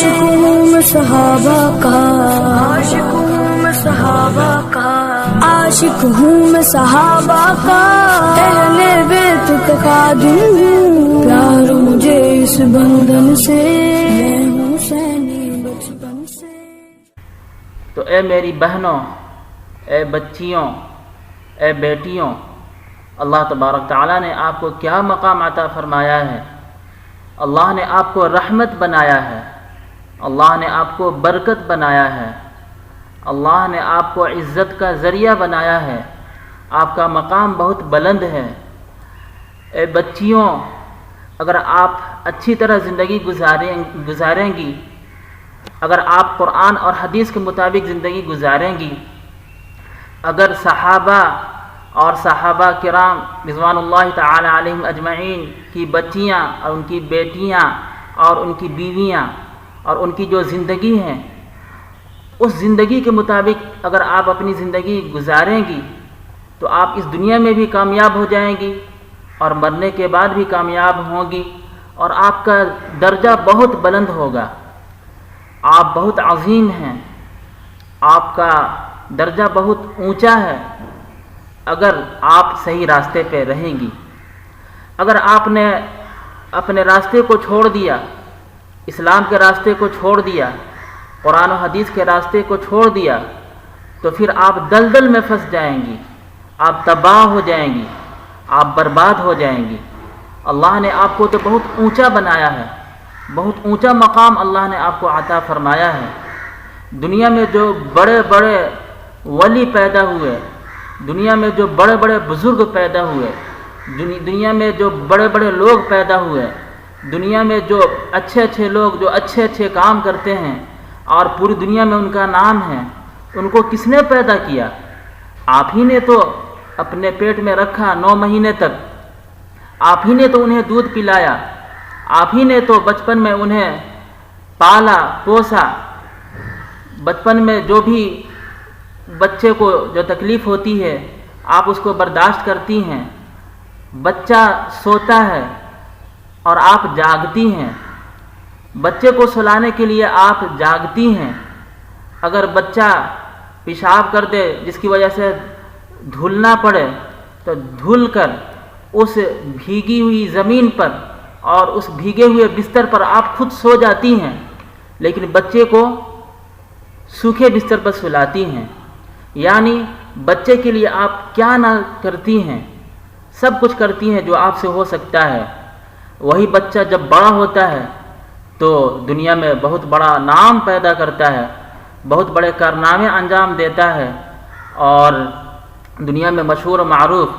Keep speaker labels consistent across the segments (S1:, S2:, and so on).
S1: عاشق ہوں میں صحابہ کا، عاشق ہوں میں صحابہ کا، عاشق ہوں میں صحابہ کا، اہل بیت کا خادم ہوں، پیار مجھے اس بندھن سے، میں ہوں حسینی بچپن سے۔
S2: تو اے میری بہنوں، اے بچیوں، اے بیٹیوں، اللہ تبارک تعالیٰ نے آپ کو کیا مقام عطا فرمایا ہے۔ اللہ نے آپ کو رحمت بنایا ہے، اللہ نے آپ کو برکت بنایا ہے، اللہ نے آپ کو عزت کا ذریعہ بنایا ہے، آپ کا مقام بہت بلند ہے۔ اے بچیوں، اگر آپ اچھی طرح زندگی گزاریں گی، اگر آپ قرآن اور حدیث کے مطابق زندگی گزاریں گی، اگر صحابہ اور صحابہ کرام رضوان اللہ تعالی علیہم اجمعین کی بچیاں اور ان کی بیٹیاں اور ان کی بیویاں اور ان کی جو زندگی ہیں، اس زندگی کے مطابق اگر آپ اپنی زندگی گزاریں گی تو آپ اس دنیا میں بھی کامیاب ہو جائیں گی اور مرنے کے بعد بھی کامیاب ہوں گی، اور آپ کا درجہ بہت بلند ہوگا، آپ بہت عظیم ہیں، آپ کا درجہ بہت اونچا ہے اگر آپ صحیح راستے پہ رہیں گی۔ اگر آپ نے اپنے راستے کو چھوڑ دیا، اسلام کے راستے کو چھوڑ دیا، قرآن و حدیث کے راستے کو چھوڑ دیا، تو پھر آپ دلدل میں پھنس جائیں گی، آپ تباہ ہو جائیں گی، آپ برباد ہو جائیں گی۔ اللہ نے آپ کو تو بہت اونچا بنایا ہے، بہت اونچا مقام اللہ نے آپ کو عطا فرمایا ہے۔ دنیا میں جو بڑے بڑے ولی پیدا ہوئے، دنیا میں جو بڑے بڑے بزرگ پیدا ہوئے، دنیا میں جو بڑے بڑے لوگ پیدا ہوئے، دنیا میں جو اچھے اچھے لوگ جو اچھے اچھے کام کرتے ہیں اور پوری دنیا میں ان کا نام ہے، ان کو کس نے پیدا کیا؟ آپ ہی نے تو اپنے پیٹ میں رکھا 9 مہینے تک، آپ ہی نے تو انہیں دودھ پلایا، آپ ہی نے تو بچپن میں انہیں پالا پوسا۔ بچپن میں جو بھی بچے کو جو تکلیف ہوتی ہے آپ اس کو برداشت کرتی ہیں۔ بچہ سوتا ہے اور آپ جاگتی ہیں، بچے کو سلانے کے لیے آپ جاگتی ہیں۔ اگر بچہ پیشاب کر دے جس کی وجہ سے دھلنا پڑے تو دھل کر اس بھیگی ہوئی زمین پر اور اس بھیگے ہوئے بستر پر آپ خود سو جاتی ہیں، لیکن بچے کو سوکھے بستر پر سلاتی ہیں۔ یعنی بچے کے لیے آپ کیا نہ کرتی ہیں، سب کچھ کرتی ہیں جو آپ سے ہو سکتا ہے۔ وہی بچہ جب بڑا ہوتا ہے تو دنیا میں بہت بڑا نام پیدا کرتا ہے، بہت بڑے کارنامے انجام دیتا ہے اور دنیا میں مشہور و معروف۔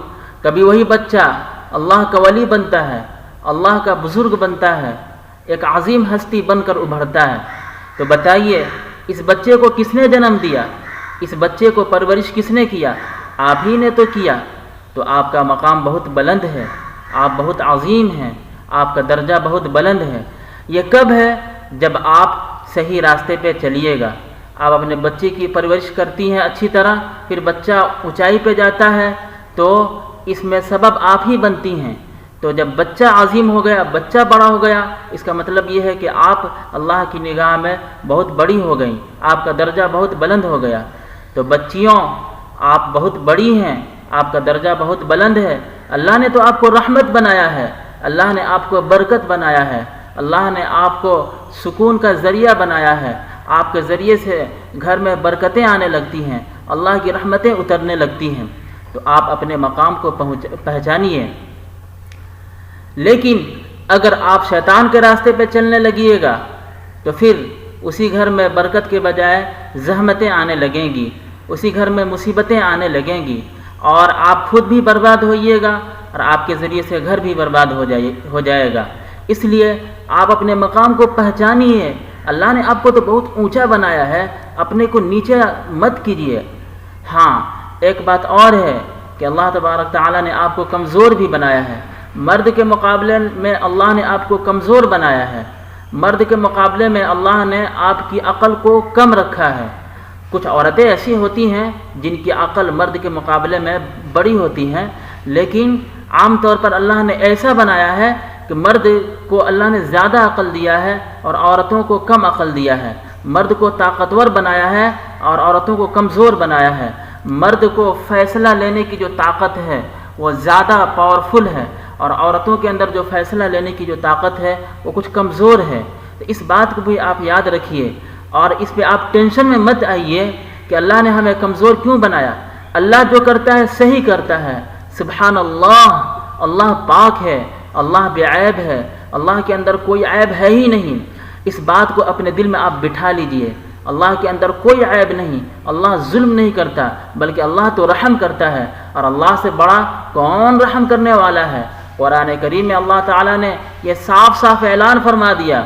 S2: کبھی وہی بچہ اللہ کا ولی بنتا ہے، اللہ کا بزرگ بنتا ہے، ایک عظیم ہستی بن کر ابھرتا ہے۔ تو بتائیے اس بچے کو کس نے جنم دیا؟ اس بچے کو پرورش کس نے کیا؟ آپ ہی نے تو کیا۔ تو آپ کا مقام بہت بلند ہے، آپ بہت عظیم ہیں، آپ کا درجہ بہت بلند ہے۔ یہ کب ہے؟ جب آپ صحیح راستے پہ چلیے گا۔ آپ اپنے بچے کی پرورش کرتی ہیں اچھی طرح، پھر بچہ اونچائی پہ جاتا ہے تو اس میں سبب آپ ہی بنتی ہیں۔ تو جب بچہ عظیم ہو گیا، بچہ بڑا ہو گیا، اس کا مطلب یہ ہے کہ آپ اللہ کی نگاہ میں بہت بڑی ہو گئیں، آپ کا درجہ بہت بلند ہو گیا۔ تو بچیوں، آپ بہت بڑی ہیں، آپ کا درجہ بہت بلند ہے۔ اللہ نے تو آپ کو رحمت بنایا ہے، اللہ نے آپ کو برکت بنایا ہے، اللہ نے آپ کو سکون کا ذریعہ بنایا ہے۔ آپ کے ذریعے سے گھر میں برکتیں آنے لگتی ہیں، اللہ کی رحمتیں اترنے لگتی ہیں۔ تو آپ اپنے مقام کو پہچانیے۔ لیکن اگر آپ شیطان کے راستے پہ چلنے لگیے گا تو پھر اسی گھر میں برکت کے بجائے زحمتیں آنے لگیں گی، اسی گھر میں مصیبتیں آنے لگیں گی، اور آپ خود بھی برباد ہوئیے گا اور آپ کے ذریعے سے گھر بھی برباد ہو جائے گا۔ اس لیے آپ اپنے مقام کو پہچانیے۔ اللہ نے آپ کو تو بہت اونچا بنایا ہے، اپنے کو نیچے مت کیجیے۔ ہاں، ایک بات اور ہے کہ اللہ تبارک تعالیٰ نے آپ کو کمزور بھی بنایا ہے۔ مرد کے مقابلے میں اللہ نے آپ کو کمزور بنایا ہے، مرد کے مقابلے میں اللہ نے آپ کی عقل کو کم رکھا ہے۔ کچھ عورتیں ایسی ہوتی ہیں جن کی عقل مرد کے مقابلے میں بڑی ہوتی ہیں، لیکن عام طور پر اللہ نے ایسا بنایا ہے کہ مرد کو اللہ نے زیادہ عقل دیا ہے اور عورتوں کو کم عقل دیا ہے، مرد کو طاقتور بنایا ہے اور عورتوں کو کمزور بنایا ہے، مرد کو فیصلہ لینے کی جو طاقت ہے وہ زیادہ پاورفل ہے اور عورتوں کے اندر جو فیصلہ لینے کی جو طاقت ہے وہ کچھ کمزور ہے۔ تو اس بات کو بھی آپ یاد رکھیے اور اس پہ آپ ٹینشن میں مت آئیے کہ اللہ نے ہمیں کمزور کیوں بنایا۔ اللہ جو کرتا ہے صحیح کرتا ہے، سبحان اللہ، اللہ پاک ہے، اللہ بے عیب ہے، اللہ کے اندر کوئی عیب ہے ہی نہیں۔ اس بات کو اپنے دل میں آپ بٹھا لیجئے، اللہ کے اندر کوئی عیب نہیں، اللہ ظلم نہیں کرتا بلکہ اللہ تو رحم کرتا ہے، اور اللہ سے بڑا کون رحم کرنے والا ہے۔ قرآن کریم میں اللہ تعالیٰ نے یہ صاف صاف اعلان فرما دیا،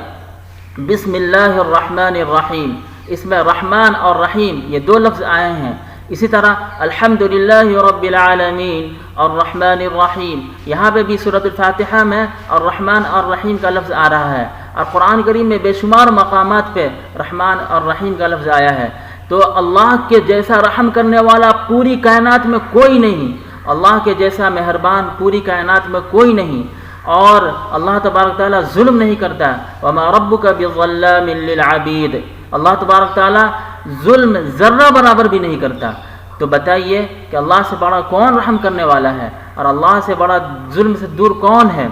S2: بسم اللہ الرحمن الرحیم، اس میں رحمان اور رحیم یہ دو لفظ آئے ہیں۔ اسی طرح الحمدللہ رب العالمین الرحمن الرحیم، یہاں پہ بھی سورۃ الفاتحہ میں الرحمن اور رحیم کا لفظ آ رہا ہے، اور قرآن کریم میں بے شمار مقامات پہ رحمان اور رحیم کا لفظ آیا ہے۔ تو اللہ کے جیسا رحم کرنے والا پوری کائنات میں کوئی نہیں، اللہ کے جیسا مہربان پوری کائنات میں کوئی نہیں، اور اللہ تبارک تعالیٰ ظلم نہیں کرتا، وما ربک بظلام للعبید، اللہ تبارک تعالیٰ ظلم ذرہ برابر بھی نہیں کرتا۔ تو بتائیے کہ اللہ سے بڑا کون رحم کرنے والا ہے اور اللہ سے بڑا ظلم سے دور کون ہے۔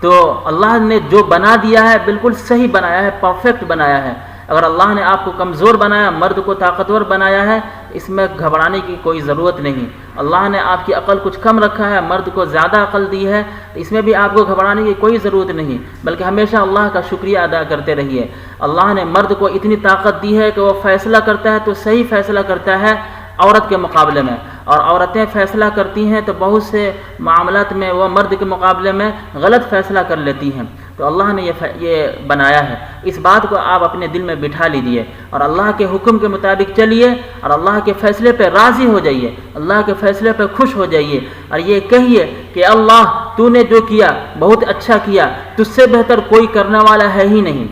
S2: تو اللہ نے جو بنا دیا ہے بالکل صحیح بنایا ہے، پرفیکٹ بنایا ہے۔ اگر اللہ نے آپ کو کمزور بنایا، مرد کو طاقتور بنایا ہے، اس میں گھبرانے کی کوئی ضرورت نہیں۔ اللہ نے آپ کی عقل کچھ کم رکھا ہے، مرد کو زیادہ عقل دی ہے، اس میں بھی آپ کو گھبرانے کی کوئی ضرورت نہیں، بلکہ ہمیشہ اللہ کا شکریہ ادا کرتے رہیے۔ اللہ نے مرد کو اتنی طاقت دی ہے کہ وہ فیصلہ کرتا ہے تو صحیح فیصلہ کرتا ہے عورت کے مقابلے میں، اور عورتیں فیصلہ کرتی ہیں تو بہت سے معاملات میں وہ مرد کے مقابلے میں غلط فیصلہ کر لیتی ہیں۔ تو اللہ نے یہ بنایا ہے، اس بات کو آپ اپنے دل میں بٹھا لیجئے اور اللہ کے حکم کے مطابق چلیے اور اللہ کے فیصلے پہ راضی ہو جائیے، اللہ کے فیصلے پہ خوش ہو جائیے، اور یہ کہیے کہ اللہ تو نے جو کیا بہت اچھا کیا، تجھ سے بہتر کوئی کرنے والا ہے ہی نہیں۔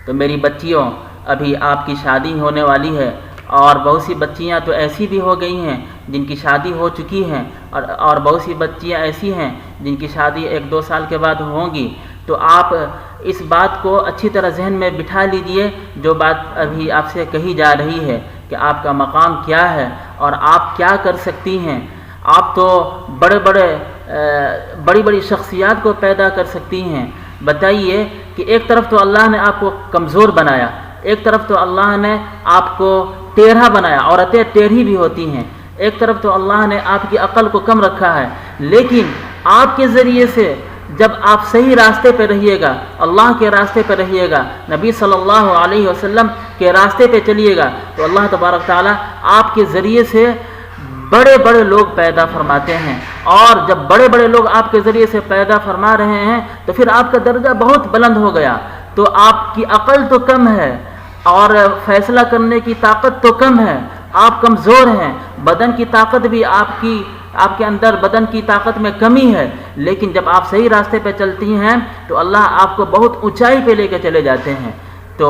S2: تو میری بچیوں، ابھی آپ کی شادی ہونے والی ہے، اور بہت سی بچیاں تو ایسی بھی ہو گئی ہیں جن کی شادی ہو چکی ہیں، اور بہت سی بچیاں ایسی ہیں جن کی شادی 1-2 سال کے بعد ہوں گی۔ تو آپ اس بات کو اچھی طرح ذہن میں بٹھا لیجئے، جو بات ابھی آپ سے کہی جا رہی ہے کہ آپ کا مقام کیا ہے اور آپ کیا کر سکتی ہیں۔ آپ تو بڑی بڑی شخصیات کو پیدا کر سکتی ہیں۔ بتائیے کہ ایک طرف تو اللہ نے آپ کو کمزور بنایا، ایک طرف تو اللہ نے آپ کو ٹیڑھا بنایا، عورتیں ٹیڑھی بھی ہوتی ہیں، ایک طرف تو اللہ نے آپ کی عقل کو کم رکھا ہے، لیکن آپ کے ذریعے سے جب آپ صحیح راستے پہ رہیے گا، اللہ کے راستے پہ رہیے گا، نبی صلی اللہ علیہ وسلم کے راستے پہ چلیے گا، تو اللہ تبارک تعالیٰ آپ کے ذریعے سے بڑے بڑے لوگ پیدا فرماتے ہیں، اور جب بڑے بڑے لوگ آپ کے ذریعے سے پیدا فرما رہے ہیں تو پھر آپ کا درجہ بہت بلند ہو گیا۔ تو آپ کی عقل تو کم ہے اور فیصلہ کرنے کی طاقت تو کم ہے، آپ کمزور ہیں، بدن کی طاقت بھی آپ کے اندر بدن کی طاقت میں کمی ہے، لیکن جب آپ صحیح راستے پہ چلتی ہیں تو اللہ آپ کو بہت اونچائی پہ لے کے چلے جاتے ہیں۔ تو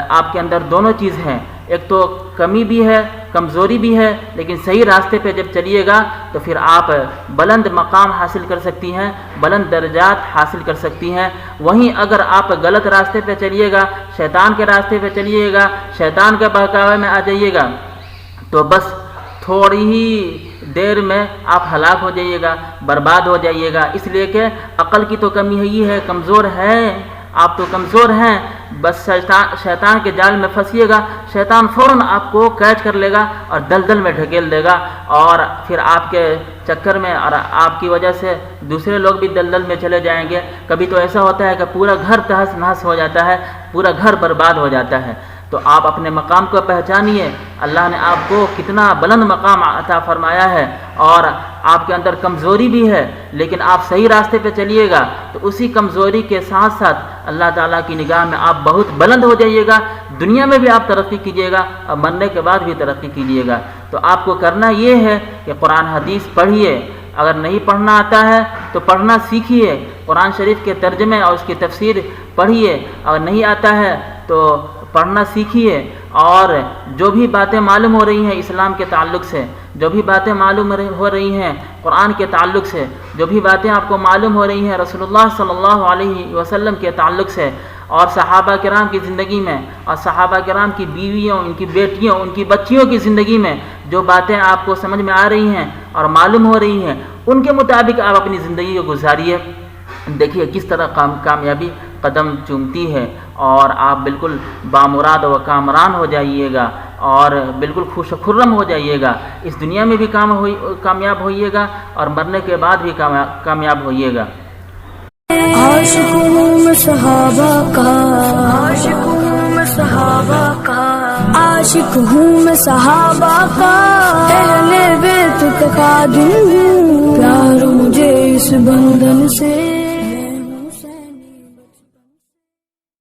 S2: آپ کے اندر دونوں چیز ہیں، ایک تو کمی بھی ہے، کمزوری بھی ہے، لیکن صحیح راستے پہ جب چلیے گا تو پھر آپ بلند مقام حاصل کر سکتی ہیں، بلند درجات حاصل کر سکتی ہیں۔ وہیں اگر آپ غلط راستے پہ چلیے گا، شیطان کے راستے پہ چلیے گا، شیطان کے بہکاوے میں آ جائیے گا، تو بس تھوڑی ہی دیر میں آپ ہلاک ہو جائیے گا، برباد ہو جائیے گا، اس لیے کہ عقل کی تو کمی ہی ہے، کمزور ہے، آپ تو کمزور ہیں، بس شیطان کے جال میں پھنسیے گا، شیطان فوراً آپ کو کیچ کر لے گا اور دلدل میں ڈھکیل دے گا، اور پھر آپ کے چکر میں اور آپ کی وجہ سے دوسرے لوگ بھی دلدل میں چلے جائیں گے۔ کبھی تو ایسا ہوتا ہے کہ پورا گھر تہس نہس ہو جاتا ہے، پورا گھر برباد ہو جاتا ہے۔ تو آپ اپنے مقام کو پہچانیے، اللہ نے آپ کو کتنا بلند مقام عطا فرمایا ہے، اور آپ کے اندر کمزوری بھی ہے، لیکن آپ صحیح راستے پہ چلیے گا تو اسی کمزوری کے ساتھ ساتھ اللہ تعالیٰ کی نگاہ میں آپ بہت بلند ہو جائیے گا، دنیا میں بھی آپ ترقی کیجیے گا اور مرنے کے بعد بھی ترقی کیجیے گا۔ تو آپ کو کرنا یہ ہے کہ قرآن حدیث پڑھیے، اگر نہیں پڑھنا آتا ہے تو پڑھنا سیکھیے، قرآن شریف کے ترجمے اور اس کی تفسیر پڑھیے، اگر نہیں آتا ہے تو پڑھنا سیکھیے، اور جو بھی باتیں معلوم ہو رہی ہیں اسلام کے تعلق سے، جو بھی باتیں معلوم ہو رہی ہیں قرآن کے تعلق سے، جو بھی باتیں آپ کو معلوم ہو رہی ہیں رسول اللہ صلی اللہ علیہ وسلم کے تعلق سے، اور صحابہ کرام کی زندگی میں، اور صحابہ کرام کی بیویوں، ان کی بیٹیوں، ان کی بچیوں کی زندگی میں جو باتیں آپ کو سمجھ میں آ رہی ہیں اور معلوم ہو رہی ہیں، ان کے مطابق آپ اپنی زندگی کو گزاریے۔ دیکھیے کس طرح کامیابی قدم چومتی ہے، اور آپ بالکل بامراد و کامران ہو جائیے گا، اور بالکل خوش و خرم ہو جائیے گا، اس دنیا میں بھی کامیاب ہوئیے گا، اور مرنے کے بعد بھی کامیاب ہوئیے گا۔
S1: عاشق ہوں میں صحابہ کا، عاشق ہوں میں صحابہ کا، عاشق ہوں میں صحابہ کا، اہل بیت کا خادم ہوں، پیار مجھے اس بندھن سے